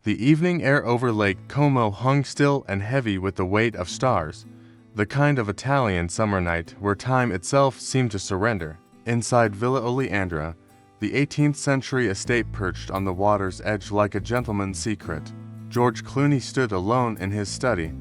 The evening air over Lake Como hung still and heavy with the weight of stars, the kind of Italian summer night where time itself seemed to surrender. Inside Villa Oleandra, the 18th century estate perched on the water's edge like a gentleman's secret, George Clooney stood alone in his study,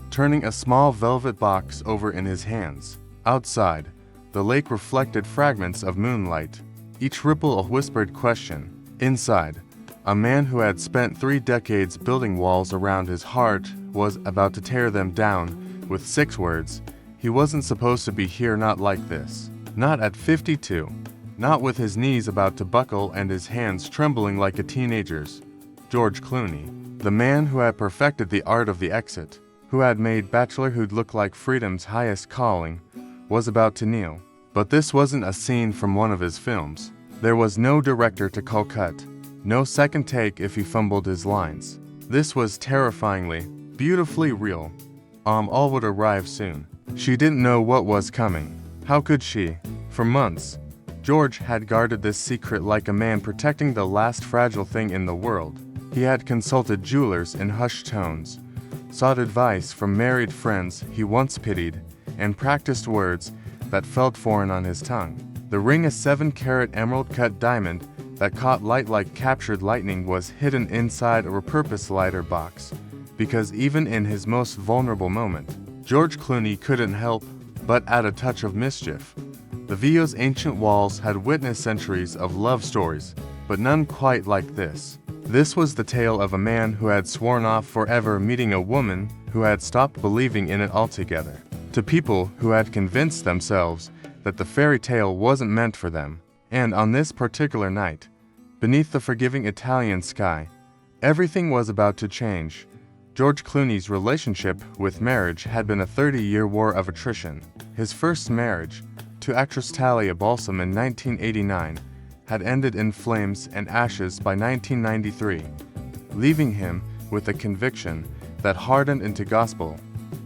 turning a small velvet box over in his hands. Outside, the lake reflected fragments of moonlight, each ripple a whispered question. Inside, a man who had spent 3 decades building walls around his heart was about to tear them down with 6 words. He wasn't supposed to be here, not like this. Not at 52. Not with his knees about to buckle and his hands trembling like a teenager's. George Clooney, the man who had perfected the art of the exit, who had made bachelorhood look like freedom's highest calling, was about to kneel. But this wasn't a scene from one of his films. There was no director to call cut, no second take if he fumbled his lines. This was terrifyingly, beautifully real. All would arrive soon. She didn't know what was coming. How could she? For months, George had guarded this secret like a man protecting the last fragile thing in the world. He had consulted jewelers in hushed tones, sought advice from married friends he once pitied, and practiced words that felt foreign on his tongue. The ring, a 7-carat emerald-cut diamond that caught light like captured lightning, was hidden inside a repurposed lighter box, because even in his most vulnerable moment, George Clooney couldn't help but add a touch of mischief. The Villa's ancient walls had witnessed centuries of love stories, but none quite like this. This was the tale of a man who had sworn off forever meeting a woman who had stopped believing in it altogether. To people who had convinced themselves that the fairy tale wasn't meant for them. And on this particular night, beneath the forgiving Italian sky, everything was about to change. George Clooney's relationship with marriage had been a 30-year war of attrition. His first marriage, to actress Talia Balsam in 1989, had ended in flames and ashes by 1993, leaving him with a conviction that hardened into gospel.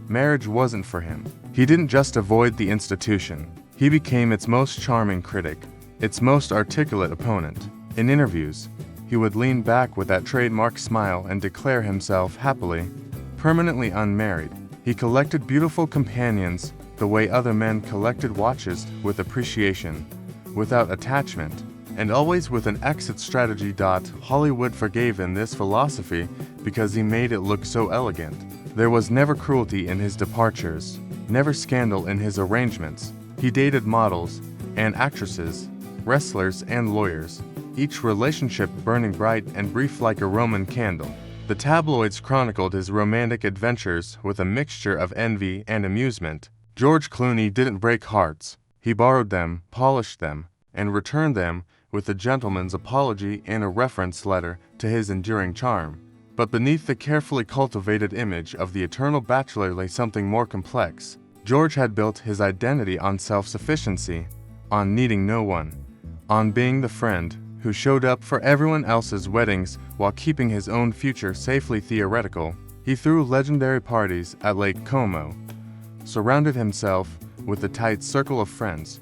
Marriage wasn't for him. He didn't just avoid the institution. He became its most charming critic, its most articulate opponent. In interviews, he would lean back with that trademark smile and declare himself happily, permanently unmarried. He collected beautiful companions the way other men collected watches, with appreciation, without attachment, and always with an exit strategy. Hollywood forgave him this philosophy because he made it look so elegant. There was never cruelty in his departures, never scandal in his arrangements. He dated models and actresses, wrestlers and lawyers, each relationship burning bright and brief like a Roman candle. The tabloids chronicled his romantic adventures with a mixture of envy and amusement. George Clooney didn't break hearts. He borrowed them, polished them, and returned them with a gentleman's apology and a reference letter to his enduring charm. But beneath the carefully cultivated image of the eternal bachelor lay something more complex. George had built his identity on self-sufficiency, on needing no one, on being the friend who showed up for everyone else's weddings while keeping his own future safely theoretical. He threw legendary parties at Lake Como, surrounded himself with a tight circle of friends,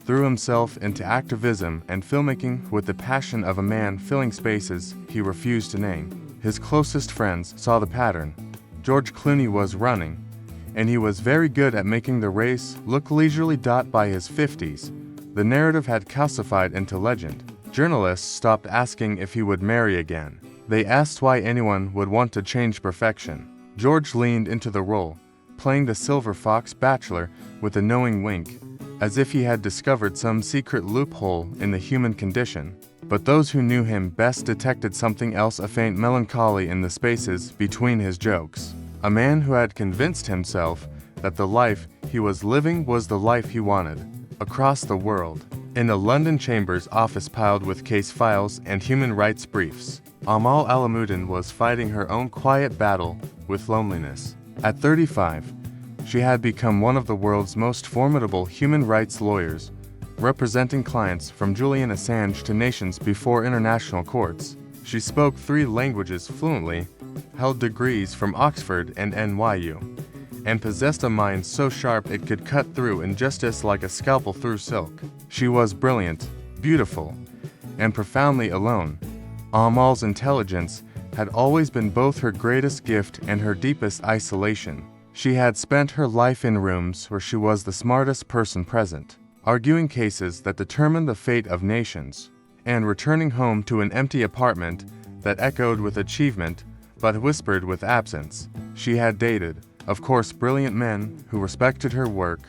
threw himself into activism and filmmaking with the passion of a man filling spaces he refused to name. His closest friends saw the pattern. George Clooney was running, and he was very good at making the race look leisurely. By his 50s, the narrative had calcified into legend. Journalists stopped asking if he would marry again. They asked why anyone would want to change perfection. George leaned into the role, playing the silver fox bachelor with a knowing wink, as if he had discovered some secret loophole in the human condition. But those who knew him best detected something else, a faint melancholy in the spaces between his jokes. A man who had convinced himself that the life he was living was the life he wanted. Across the world, in a London chamber's office piled with case files and human rights briefs, Amal Alamuddin was fighting her own quiet battle with loneliness. At 35, she had become one of the world's most formidable human rights lawyers, representing clients from Julian Assange to nations before international courts. She spoke 3 languages fluently, held degrees from Oxford and NYU, and possessed a mind so sharp it could cut through injustice like a scalpel through silk. She was brilliant, beautiful, and profoundly alone. Amal's intelligence had always been both her greatest gift and her deepest isolation. She had spent her life in rooms where she was the smartest person present, arguing cases that determined the fate of nations, and returning home to an empty apartment that echoed with achievement but whispered with absence. She had dated, of course, brilliant men who respected her work,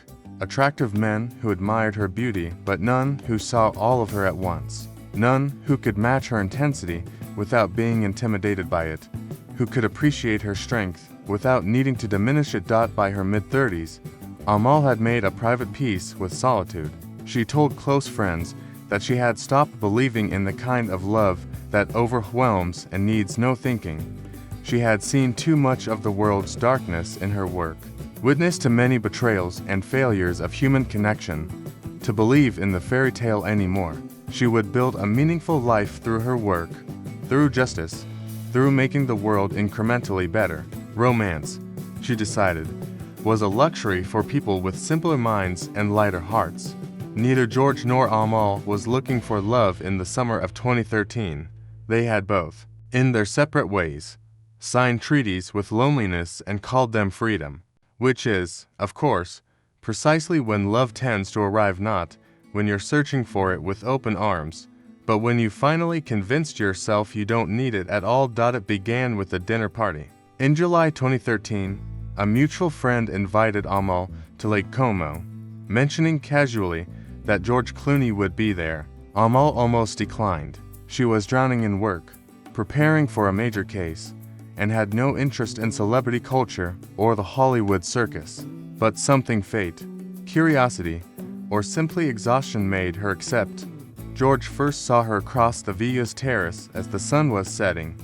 attractive men who admired her beauty, but none who saw all of her at once. None who could match her intensity without being intimidated by it, who could appreciate her strength without needing to diminish it. By her mid-30s, Amal had made a private peace with solitude. She told close friends that she had stopped believing in the kind of love that overwhelms and needs no thinking. She had seen too much of the world's darkness in her work, witnessed to many betrayals and failures of human connection, to believe in the fairy tale anymore. She would build a meaningful life through her work, through justice, through making the world incrementally better. Romance, she decided, was a luxury for people with simpler minds and lighter hearts. Neither George nor Amal was looking for love in the summer of 2013. They had both, in their separate ways, signed treaties with loneliness and called them freedom, which is, of course, precisely when love tends to arrive, not when you're searching for it with open arms, but when you finally convinced yourself you don't need it at all. It began with a dinner party. In July 2013, a mutual friend invited Amal to Lake Como, mentioning casually that George Clooney would be there. Amal almost declined. She was drowning in work, preparing for a major case, and had no interest in celebrity culture or the Hollywood circus. But something, fate, curiosity, or simply exhaustion made her accept. George first saw her cross the Villas terrace as the sun was setting,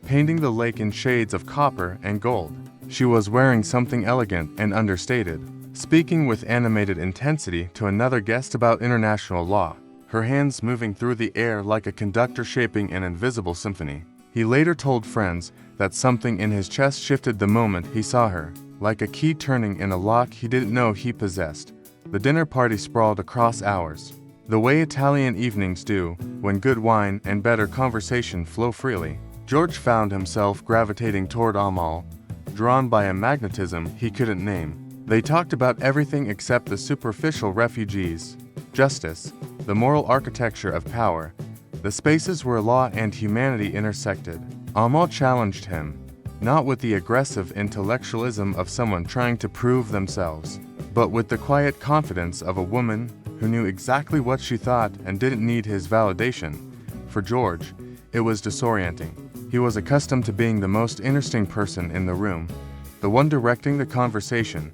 painting the lake in shades of copper and gold. She was wearing something elegant and understated, speaking with animated intensity to another guest about international law, her hands moving through the air like a conductor shaping an invisible symphony. He later told friends that something in his chest shifted the moment he saw her, like a key turning in a lock he didn't know he possessed. The dinner party sprawled across hours, the way Italian evenings do when good wine and better conversation flow freely. George found himself gravitating toward Amal, drawn by a magnetism he couldn't name. They talked about everything except the superficial: refugees, justice, the moral architecture of power, the spaces where law and humanity intersected. Amal challenged him, not with the aggressive intellectualism of someone trying to prove themselves, but with the quiet confidence of a woman who knew exactly what she thought and didn't need his validation. For George, it was disorienting. He was accustomed to being the most interesting person in the room, the one directing the conversation,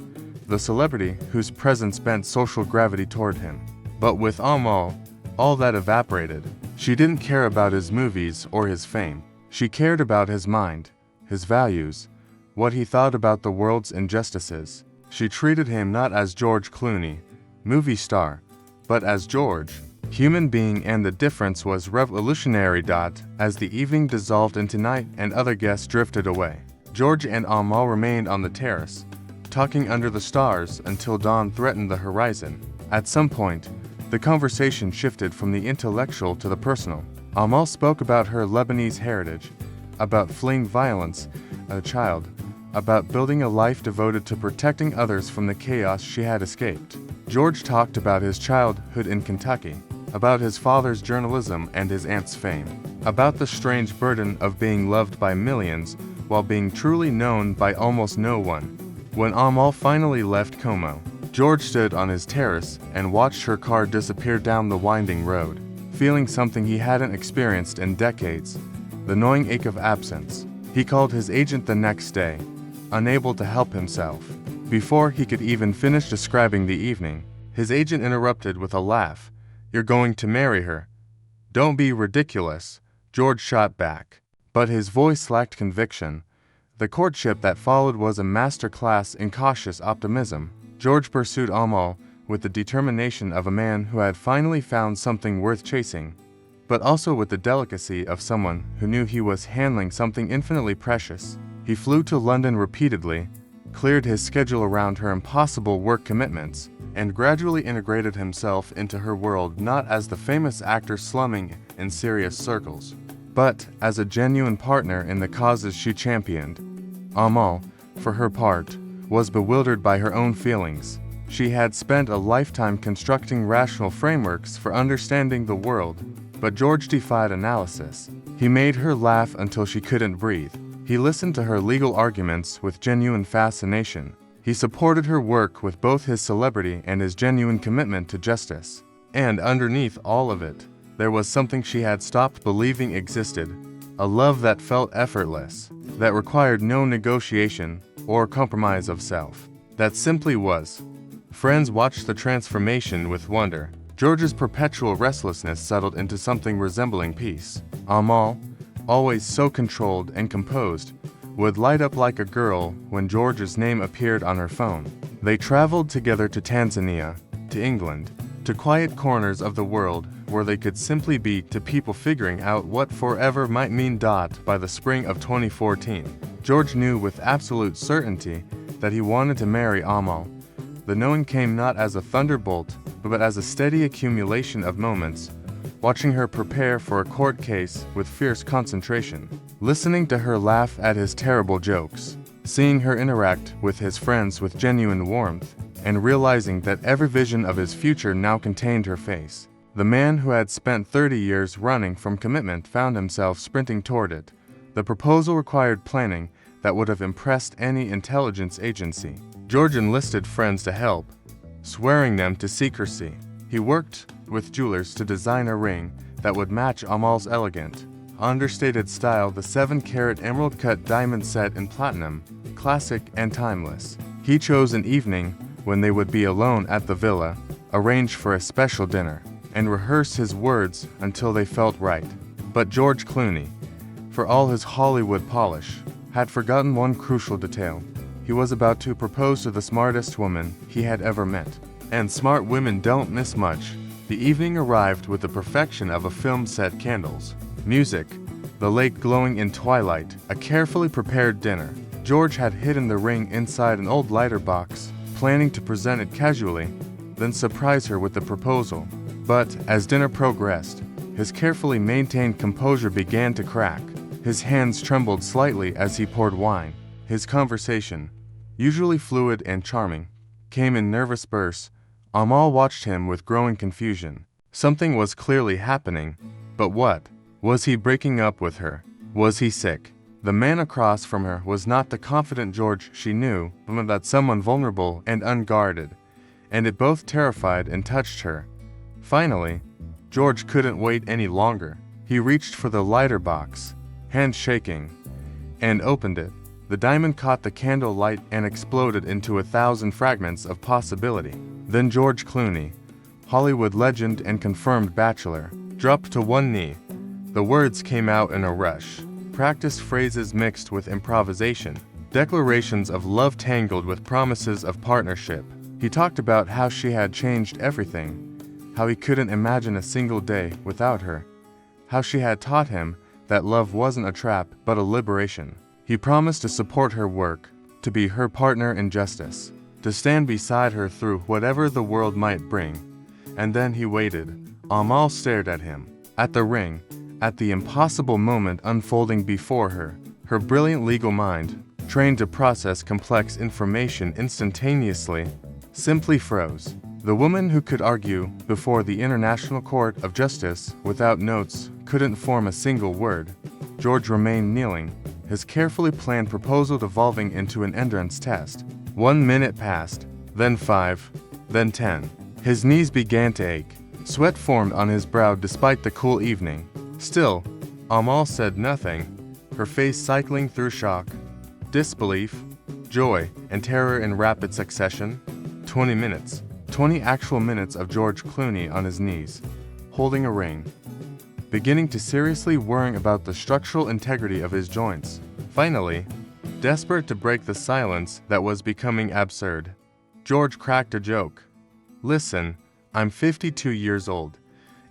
the celebrity whose presence bent social gravity toward him. But with Amal, all that evaporated. She didn't care about his movies or his fame. She cared about his mind, his values, what he thought about the world's injustices. She treated him not as George Clooney, movie star, but as George, human being, and the difference was revolutionary. As the evening dissolved into night and other guests drifted away, George and Amal remained on the terrace, talking under the stars until dawn threatened the horizon. At some point, the conversation shifted from the intellectual to the personal. Amal spoke about her Lebanese heritage, about fleeing violence as a child, about building a life devoted to protecting others from the chaos she had escaped. George talked about his childhood in Kentucky, about his father's journalism and his aunt's fame, about the strange burden of being loved by millions while being truly known by almost no one. When Amal finally left Como, George stood on his terrace and watched her car disappear down the winding road, feeling something he hadn't experienced in decades, the gnawing ache of absence. He called his agent the next day, unable to help himself. Before he could even finish describing the evening, his agent interrupted with a laugh. "You're going to marry her." "Don't be ridiculous," George shot back. But his voice lacked conviction. The courtship that followed was a masterclass in cautious optimism. George pursued Amal with the determination of a man who had finally found something worth chasing, but also with the delicacy of someone who knew he was handling something infinitely precious. He flew to London repeatedly, cleared his schedule around her impossible work commitments, and gradually integrated himself into her world, not as the famous actor slumming in serious circles, but as a genuine partner in the causes she championed. Amal, for her part, was bewildered by her own feelings. She had spent a lifetime constructing rational frameworks for understanding the world, but George defied analysis. He made her laugh until she couldn't breathe. He listened to her legal arguments with genuine fascination. He supported her work with both his celebrity and his genuine commitment to justice. And underneath all of it, there was something she had stopped believing existed, a love that felt effortless, that required no negotiation or compromise of self. That simply was. Friends watched the transformation with wonder. George's perpetual restlessness settled into something resembling peace. Amal, always so controlled and composed, would light up like a girl when George's name appeared on her phone. They traveled together to Tanzania, to England, to quiet corners of the world where they could simply be, to people figuring out what forever might mean. By the spring of 2014, George knew with absolute certainty that he wanted to marry Amal. The knowing came not as a thunderbolt, but as a steady accumulation of moments, watching her prepare for a court case with fierce concentration, listening to her laugh at his terrible jokes, seeing her interact with his friends with genuine warmth, and realizing that every vision of his future now contained her face. The man who had spent 30 years running from commitment found himself sprinting toward it. The proposal required planning that would have impressed any intelligence agency. George enlisted friends to help, swearing them to secrecy. He worked with jewelers to design a ring that would match Amal's elegant, understated style, the 7-carat emerald-cut diamond set in platinum, classic and timeless. He chose an evening when they would be alone at the villa, arranged for a special dinner, and rehearsed his words until they felt right. But George Clooney, for all his Hollywood polish, had forgotten one crucial detail. He was about to propose to the smartest woman he had ever met. And smart women don't miss much. The evening arrived with the perfection of a film set: candles, music, the lake glowing in twilight, a carefully prepared dinner. George had hidden the ring inside an old lighter box, planning to present it casually, then surprise her with the proposal. But as dinner progressed, his carefully maintained composure began to crack. His hands trembled slightly as he poured wine. His conversation, usually fluid and charming, came in nervous bursts. Amal watched him with growing confusion. Something was clearly happening, but what? Was he breaking up with her? Was he sick? The man across from her was not the confident George she knew, but that someone vulnerable and unguarded, and it both terrified and touched her. Finally, George couldn't wait any longer. He reached for the lighter box, hands shaking, and opened it. The diamond caught the candle light and exploded into 1,000 fragments of possibility. Then George Clooney, Hollywood legend and confirmed bachelor, dropped to one knee. The words came out in a rush, practiced phrases mixed with improvisation, declarations of love tangled with promises of partnership. He talked about how she had changed everything, how he couldn't imagine a single day without her, how she had taught him that love wasn't a trap but a liberation. He promised to support her work, to be her partner in justice, to stand beside her through whatever the world might bring. And then he waited. Amal stared at him, at the ring, at the impossible moment unfolding before her. Her brilliant legal mind, trained to process complex information instantaneously, simply froze. The woman who could argue before the International Court of Justice without notes couldn't form a single word. George remained kneeling, his carefully planned proposal devolving into an endurance test. 1 minute passed, then 5, then 10. His knees began to ache. Sweat formed on his brow despite the cool evening. Still, Amal said nothing, her face cycling through shock, disbelief, joy, and terror in rapid succession. 20 minutes. 20 actual minutes of George Clooney on his knees, holding a ring, beginning to seriously worrying about the structural integrity of his joints. Finally, desperate to break the silence that was becoming absurd, George cracked a joke. "Listen, I'm 52 years old,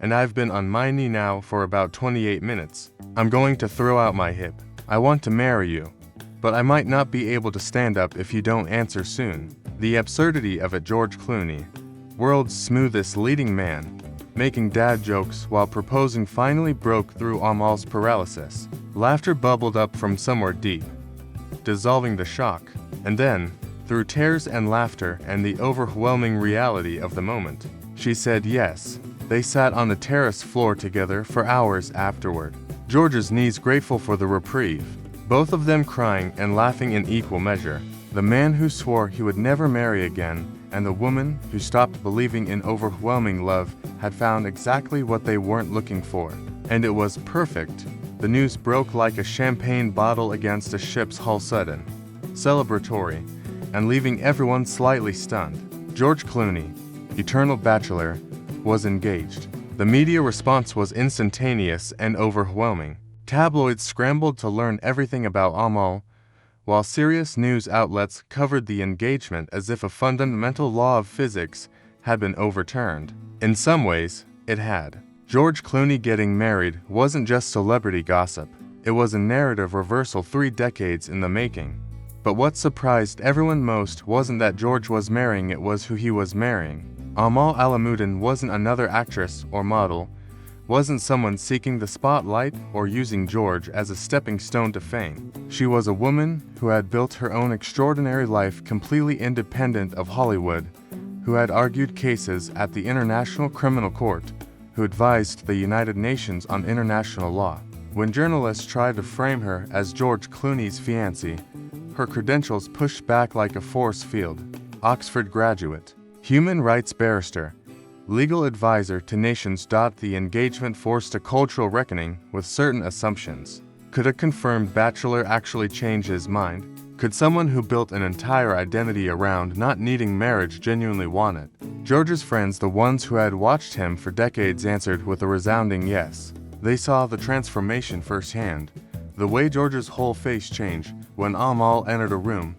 and I've been on my knee now for about 28 minutes. I'm going to throw out my hip. I want to marry you, but I might not be able to stand up if you don't answer soon." The absurdity of it. George Clooney, world's smoothest leading man, making dad jokes while proposing finally broke through Amal's paralysis. Laughter bubbled up from somewhere deep, dissolving the shock. And then, through tears and laughter and the overwhelming reality of the moment, she said yes. They sat on the terrace floor together for hours afterward, George's knees grateful for the reprieve, both of them crying and laughing in equal measure. The man who swore he would never marry again, and the woman who stopped believing in overwhelming love had found exactly what they weren't looking for. And it was perfect. The news broke like a champagne bottle against a ship's hull, sudden, celebratory, and leaving everyone slightly stunned. George Clooney, eternal bachelor, was engaged. The media response was instantaneous and overwhelming. Tabloids scrambled to learn everything about Amal, while serious news outlets covered the engagement as if a fundamental law of physics had been overturned. In some ways, it had. George Clooney getting married wasn't just celebrity gossip. It was a narrative reversal 3 decades in the making. But what surprised everyone most wasn't that George was marrying, it was who he was marrying. Amal Alamuddin wasn't another actress or model, wasn't someone seeking the spotlight or using George as a stepping stone to fame. She was a woman who had built her own extraordinary life completely independent of Hollywood, who had argued cases at the International Criminal Court, who advised the United Nations on international law. When journalists tried to frame her as George Clooney's fiancée, her credentials pushed back like a force field. Oxford graduate, human rights barrister, legal advisor to nations. The engagement forced a cultural reckoning with certain assumptions. Could a confirmed bachelor actually change his mind? Could someone who built an entire identity around not needing marriage genuinely want it? George's friends, the ones who had watched him for decades, answered with a resounding yes. They saw the transformation firsthand. The way George's whole face changed when Amal entered a room.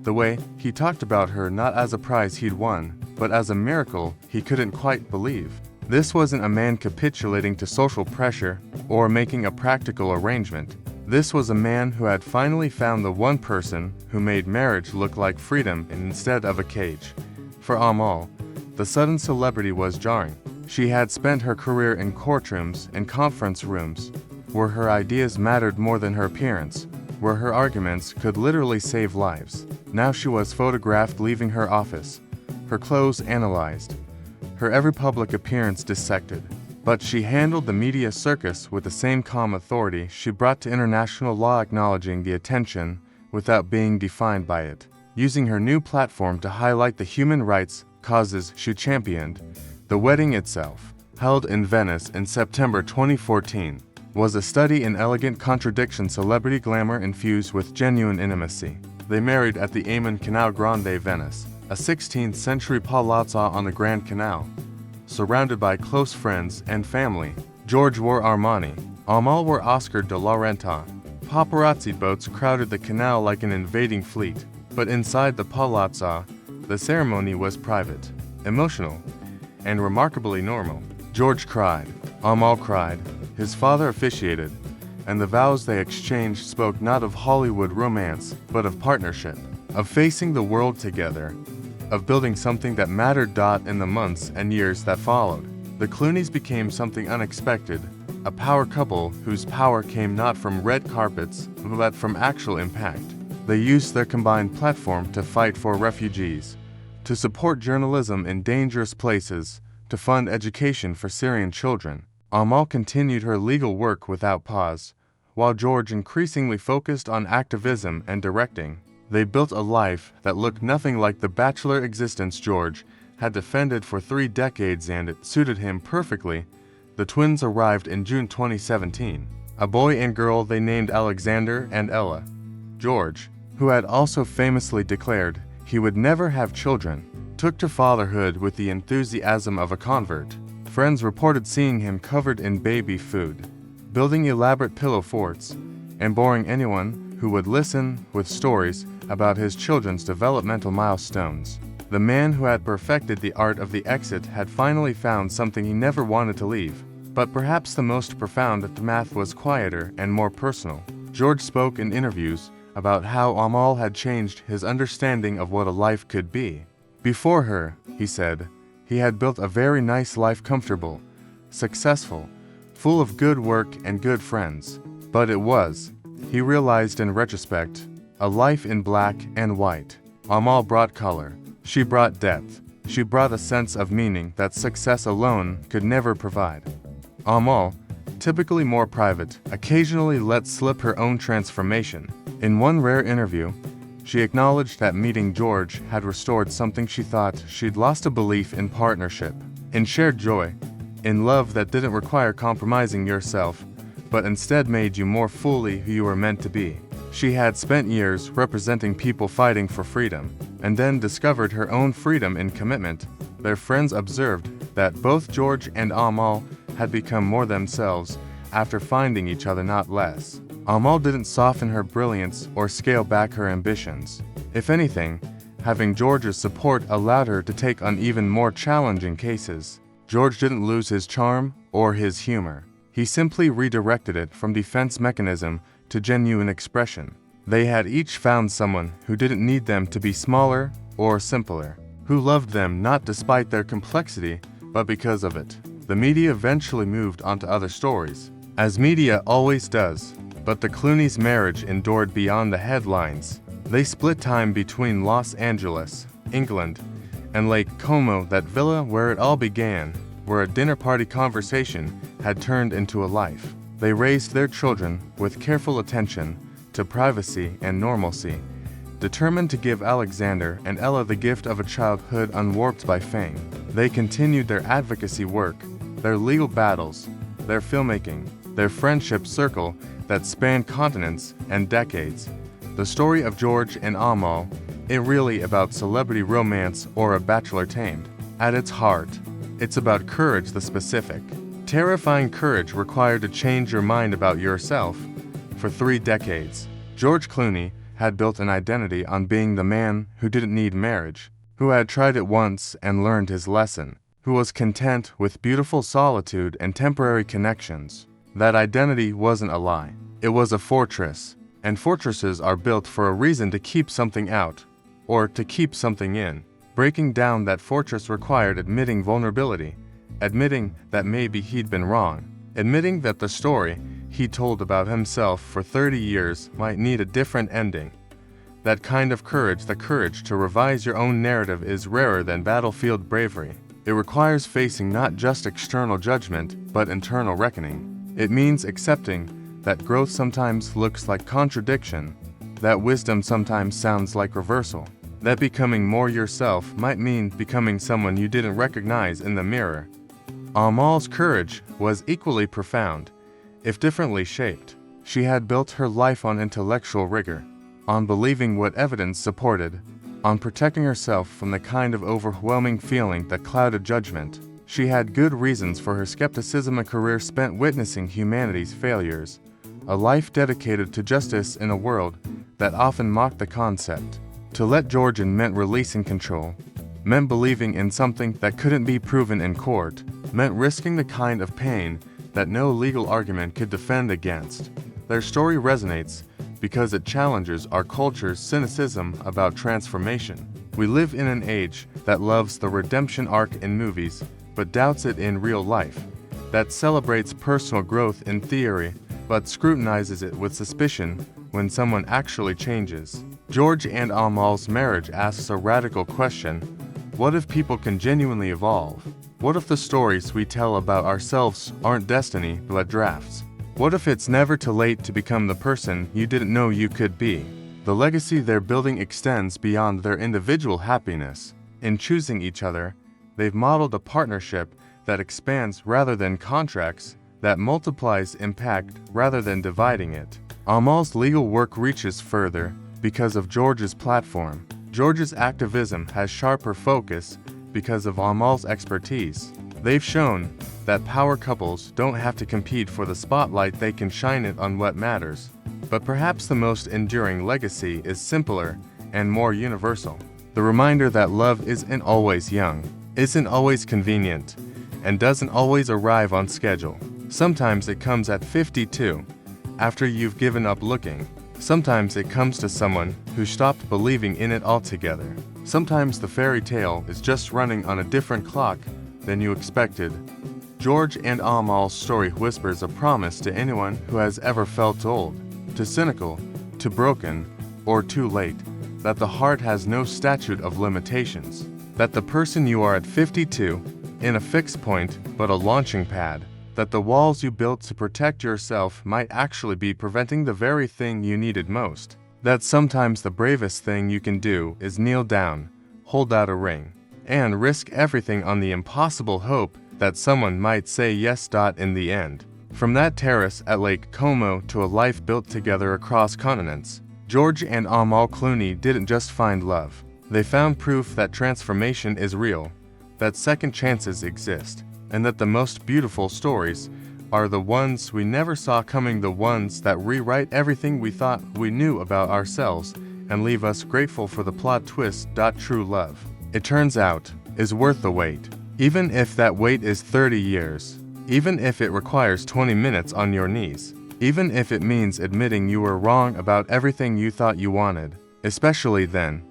The way he talked about her not as a prize he'd won, but as a miracle he couldn't quite believe. This wasn't a man capitulating to social pressure or making a practical arrangement. This was a man who had finally found the one person who made marriage look like freedom instead of a cage. For Amal, the sudden celebrity was jarring. She had spent her career in courtrooms and conference rooms, where her ideas mattered more than her appearance, where her arguments could literally save lives. Now she was photographed leaving her office, her clothes analyzed, her every public appearance dissected. But she handled the media circus with the same calm authority she brought to international law, acknowledging the attention without being defined by it, using her new platform to highlight the human rights causes she championed. The wedding itself, held in Venice in September 2014, was a study in elegant contradiction, celebrity glamour infused with genuine intimacy. They married at the Aman Canal Grande, Venice, a 16th-century palazzo on the Grand Canal, surrounded by close friends and family. George wore Armani, Amal wore Oscar de la Renta. Paparazzi boats crowded the canal like an invading fleet. But inside the palazzo, the ceremony was private, emotional, and remarkably normal. George cried, Amal cried, his father officiated, and the vows they exchanged spoke not of Hollywood romance, but of partnership, of facing the world together, of building something that mattered. In the months and years that followed, the Clooneys became something unexpected, a power couple whose power came not from red carpets, but from actual impact. They used their combined platform to fight for refugees, to support journalism in dangerous places, to fund education for Syrian children. Amal continued her legal work without pause, while George increasingly focused on activism and directing. They built a life that looked nothing like the bachelor existence George had defended for 3 decades, and it suited him perfectly. The twins arrived in June 2017, a boy and girl they named Alexander and Ella. George, who had also famously declared he would never have children, took to fatherhood with the enthusiasm of a convert. Friends reported seeing him covered in baby food, building elaborate pillow forts, and boring anyone who would listen with stories about his children's developmental milestones. The man who had perfected the art of the exit had finally found something he never wanted to leave. But perhaps the most profound aftermath was quieter and more personal. George spoke in interviews about how Amal had changed his understanding of what a life could be. Before her, he said, he had built a very nice life, comfortable, successful, full of good work and good friends. But it was, he realized in retrospect, a life in black and white. Amal brought color. She brought depth. She brought a sense of meaning that success alone could never provide. Amal, typically more private, occasionally let slip her own transformation. In one rare interview, she acknowledged that meeting George had restored something she thought she'd lost: a belief in partnership, in shared joy, in love that didn't require compromising yourself, but instead made you more fully who you were meant to be. She had spent years representing people fighting for freedom, and then discovered her own freedom in commitment. Their friends observed that both George and Amal had become more themselves after finding each other, not less. Amal didn't soften her brilliance or scale back her ambitions. If anything, having George's support allowed her to take on even more challenging cases. George didn't lose his charm or his humor. He simply redirected it from defense mechanism to genuine expression. They had each found someone who didn't need them to be smaller or simpler, who loved them not despite their complexity, but because of it. The media eventually moved on to other stories, as media always does, but the Clooney's marriage endured beyond the headlines. They split time between Los Angeles, England, and Lake Como, that villa where it all began, where a dinner party conversation had turned into a life. They raised their children with careful attention to privacy and normalcy, determined to give Alexander and Ella the gift of a childhood unwarped by fame. They continued their advocacy work, their legal battles, their filmmaking, their friendship circle that spanned continents and decades. The story of George and Amal ain't really about celebrity romance or a bachelor tamed. At its heart, it's about courage, the specific, terrifying courage required to change your mind about yourself. For 3 decades, George Clooney had built an identity on being the man who didn't need marriage, who had tried it once and learned his lesson, who was content with beautiful solitude and temporary connections. That identity wasn't a lie. It was a fortress, and fortresses are built for a reason: to keep something out, or to keep something in. Breaking down that fortress required admitting vulnerability, admitting that maybe he'd been wrong, admitting that the story he told about himself for 30 years might need a different ending. That kind of courage, the courage to revise your own narrative, is rarer than battlefield bravery. It requires facing not just external judgment, but internal reckoning. It means accepting that growth sometimes looks like contradiction, that wisdom sometimes sounds like reversal, that becoming more yourself might mean becoming someone you didn't recognize in the mirror. Amal's courage was equally profound, if differently shaped. She had built her life on intellectual rigor, on believing what evidence supported, on protecting herself from the kind of overwhelming feeling that clouded judgment. She had good reasons for her skepticism, a career spent witnessing humanity's failures, a life dedicated to justice in a world that often mocked the concept. To let George in meant releasing control, meant believing in something that couldn't be proven in court, meant risking the kind of pain that no legal argument could defend against. Their story resonates because it challenges our culture's cynicism about transformation. We live in an age that loves the redemption arc in movies, but doubts it in real life, that celebrates personal growth in theory, but scrutinizes it with suspicion when someone actually changes. George and Amal's marriage asks a radical question: what if people can genuinely evolve? What if the stories we tell about ourselves aren't destiny, but drafts? What if it's never too late to become the person you didn't know you could be? The legacy they're building extends beyond their individual happiness. In choosing each other, they've modeled a partnership that expands rather than contracts, that multiplies impact rather than dividing it. Amal's legal work reaches further because of George's platform. George's activism has sharper focus because of Amal's expertise. They've shown that power couples don't have to compete for the spotlight, they can shine it on what matters. But perhaps the most enduring legacy is simpler and more universal. The reminder that love isn't always young, isn't always convenient, and doesn't always arrive on schedule. Sometimes it comes at 52, after you've given up looking. Sometimes it comes to someone who stopped believing in it altogether. Sometimes the fairy tale is just running on a different clock than you expected. George and Amal's story whispers a promise to anyone who has ever felt old, too cynical, too broken, or too late, that the heart has no statute of limitations, that the person you are at 52, in a fixed point but a launching pad, that the walls you built to protect yourself might actually be preventing the very thing you needed most, that sometimes the bravest thing you can do is kneel down, hold out a ring, and risk everything on the impossible hope that someone might say yes. In the end, from that terrace at Lake Como to a life built together across continents, George and Amal Clooney didn't just find love. They found proof that transformation is real, that second chances exist, and that the most beautiful stories are the ones we never saw coming, the ones that rewrite everything we thought we knew about ourselves and leave us grateful for the plot twist. True love, it turns out, is worth the wait. Even if that wait is 30 years, even if it requires 20 minutes on your knees, even if it means admitting you were wrong about everything you thought you wanted, especially then,